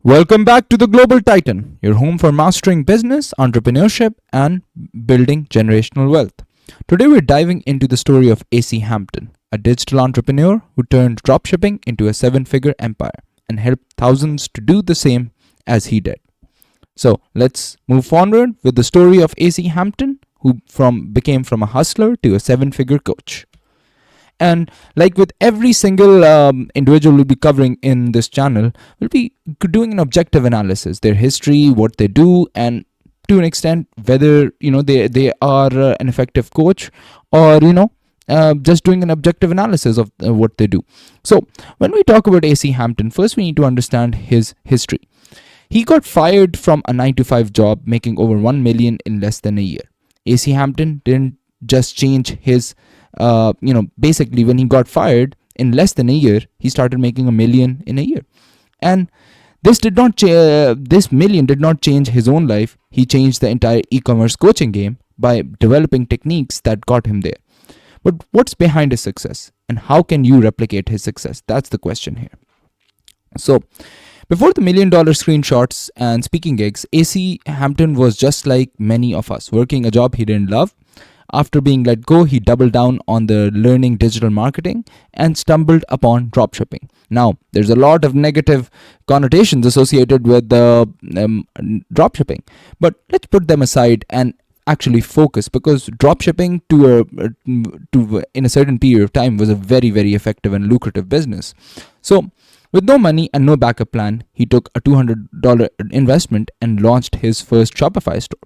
Welcome back to the Global Titan, your home for mastering business, entrepreneurship, and building generational wealth. Today, we're diving into the story of AC Hampton, a digital entrepreneur who turned dropshipping into a seven-figure empire and helped thousands to do the same as he did. So, let's move forward with the story of AC Hampton, who became from a hustler to a seven-figure coach. And like with every single individual we'll be covering in this channel, we'll be doing an objective analysis, their history, what they do, and to an extent whether they are an effective coach or just doing an objective analysis of what they do. So when we talk about AC Hampton, first we need to understand his history. He got fired from a 9 to 5 job, making over 1 million in less than a year. AC Hampton didn't just change his basically when he got fired, in less than a year he started making 1 million in a year. And this million did not change his own life. He changed the entire e-commerce coaching game by developing techniques that got him there. But what's behind his success, and how can you replicate his success? That's the question here. So before the $1 million screenshots and speaking gigs, AC Hampton was just like many of us, working a job he didn't love. After being let go, he doubled down on the learning digital marketing and stumbled upon dropshipping. Now, there's a lot of negative connotations associated with the dropshipping, but let's put them aside and actually focus, because dropshipping to in a certain period of time was a very, very effective and lucrative business. So with no money and no backup plan, he took a $200 investment and launched his first Shopify store.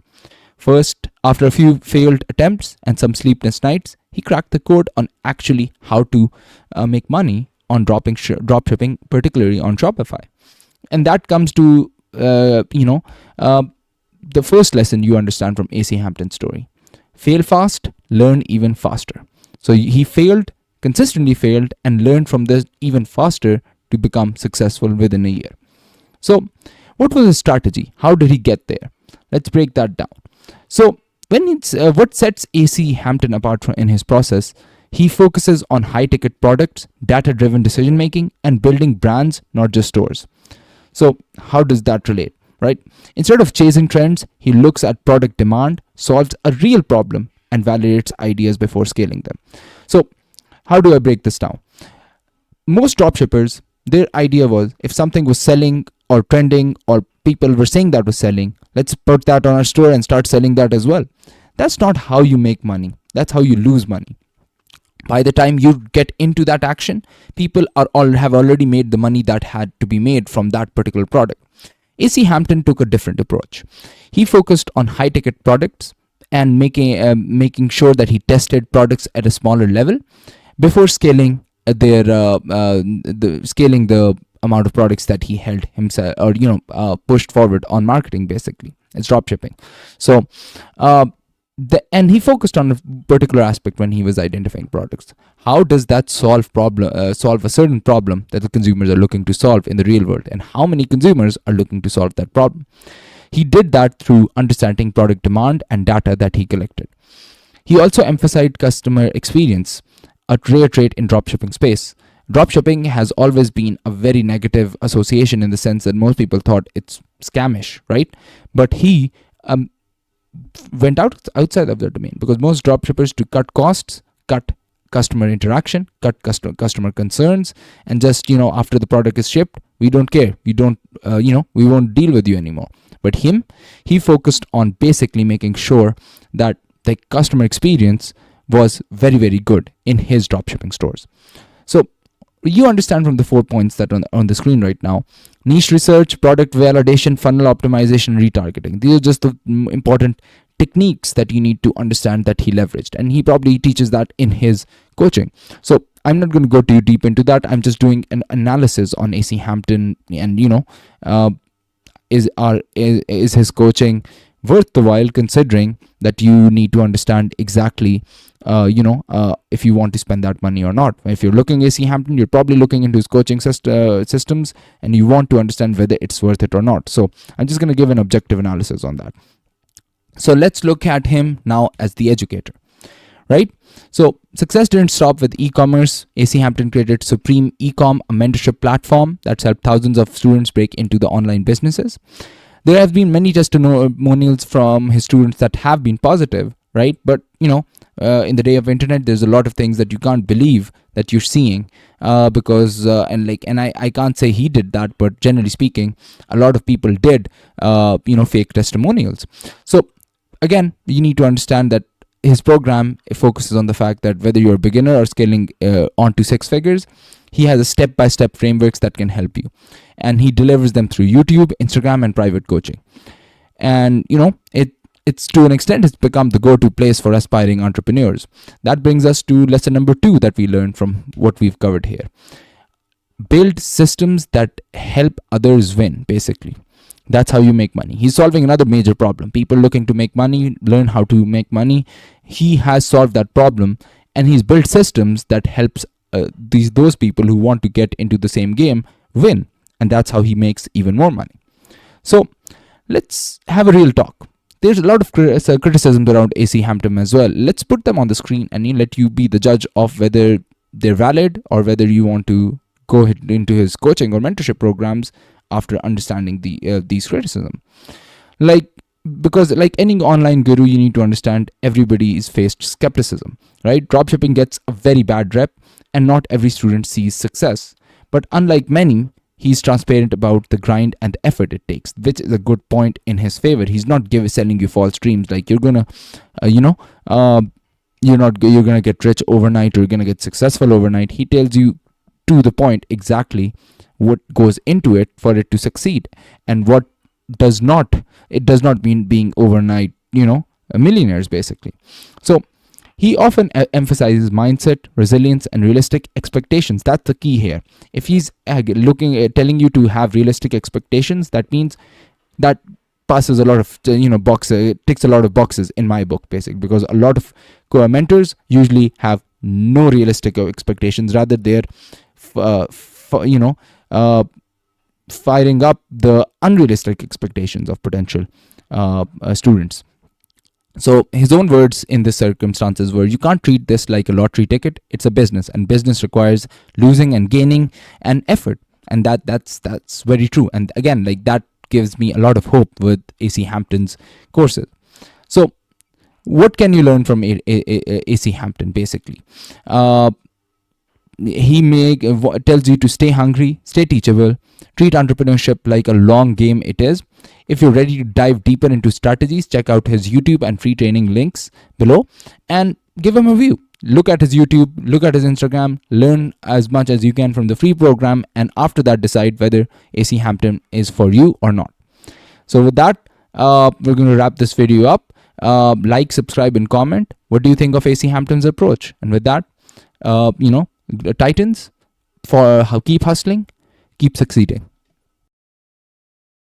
First, after a few failed attempts and some sleepless nights, he cracked the code on actually how to make money on dropshipping, particularly on Shopify. And that comes to, the first lesson you understand from AC Hampton's story. Fail fast, learn even faster. So he consistently failed, and learned from this even faster to become successful within a year. So what was his strategy? How did he get there? Let's break that down. So what sets AC Hampton apart in his process, he focuses on high-ticket products, data-driven decision-making, and building brands, not just stores. So how does that relate, right? Instead of chasing trends, he looks at product demand, solves a real problem, and validates ideas before scaling them. So how do I break this down? Most dropshippers, their idea was, if something was selling or trending or people were saying that was selling, let's put that on our store and start selling that as well. That's not how you make money. That's how you lose money. By the time you get into that action, people have already made the money that had to be made from that particular product. AC Hampton took a different approach. He focused on high-ticket products and making sure that he tested products at a smaller level before scaling the amount of products that he held himself, or pushed forward on marketing. Basically, it's dropshipping. So and he focused on a particular aspect when he was identifying products. How does that solve a certain problem that the consumers are looking to solve in the real world, and how many consumers are looking to solve that problem? He did that through understanding product demand and data that he collected. He also emphasized customer experience, a rare trait in dropshipping space. Dropshipping has always been a very negative association, in the sense that most people thought it's scamish, right? But he went outside of the domain, because most dropshippers, to cut costs, cut customer interaction, cut customer concerns, and just after the product is shipped, we don't care, we won't deal with you anymore. But he focused on basically making sure that the customer experience was very, very good in his dropshipping stores. So you understand from the 4 points that on the screen right now: niche research, product validation, funnel optimization, retargeting. These are just the important techniques that you need to understand that he leveraged, and he probably teaches that in his coaching. So I'm not going to go too deep into that. I'm just doing an analysis on AC Hampton, and is his coaching worth the while, considering that you need to understand exactly if you want to spend that money or not. If you're looking at AC Hampton, you're probably looking into his coaching systems, and you want to understand whether it's worth it or not. So I'm just going to give an objective analysis on that. So let's look at him now as the educator, right? So success didn't stop with e-commerce. AC Hampton created Supreme Ecom, a mentorship platform that's helped thousands of students break into the online businesses. There have been many testimonials from his students that have been positive, right? But in the day of internet, there's a lot of things that you can't believe that you're seeing, because I can't say he did that, but generally speaking, a lot of people did fake testimonials. So again, you need to understand that his program focuses on the fact that whether you're a beginner or scaling onto six figures, he has a step-by-step frameworks that can help you, and he delivers them through YouTube, Instagram, and private coaching. And it's to an extent, it's become the go-to place for aspiring entrepreneurs. That brings us to lesson number 2 that we learned from what we've covered here. Build systems that help others win, basically. That's how you make money. He's solving another major problem. People looking to make money, learn how to make money. He has solved that problem, and he's built systems that helps those people who want to get into the same game win. And that's how he makes even more money. So let's have a real talk. There's a lot of criticisms around AC Hampton as well. Let's put them on the screen and let you be the judge of whether they're valid or whether you want to go into his coaching or mentorship programs after understanding these criticism. Because like any online guru, you need to understand everybody is faced skepticism, right? Dropshipping gets a very bad rep, and not every student sees success. But unlike many, he's transparent about the grind and the effort it takes, which is a good point in his favor. He's not selling you false dreams like you're gonna, you're gonna get rich overnight or you're gonna get successful overnight. He tells you to the point exactly what goes into it for it to succeed, and what does not. It does not mean being overnight, millionaires basically. So he often emphasizes mindset, resilience, and realistic expectations. That's the key here. If he's telling you to have realistic expectations, that means that passes a lot of boxes. It ticks a lot of boxes in my book, basically, because a lot of mentors usually have no realistic expectations. Rather, they're firing up the unrealistic expectations of potential students. So his own words in this circumstances were, you can't treat this like a lottery ticket. It's a business, and business requires losing and gaining and effort. And that's very true. And again, that gives me a lot of hope with AC Hampton's courses. So what can you learn from AC Hampton, basically? He tells you to stay hungry, stay teachable, treat entrepreneurship like a long game it is. If you're ready to dive deeper into strategies, check out his YouTube and free training links below and give him a view. Look at his YouTube, look at his Instagram, learn as much as you can from the free program, and after that decide whether AC Hampton is for you or not. So with that, we're going to wrap this video up. Like, subscribe, and comment. What do you think of AC Hampton's approach? And with that, Titans, keep hustling, keep succeeding.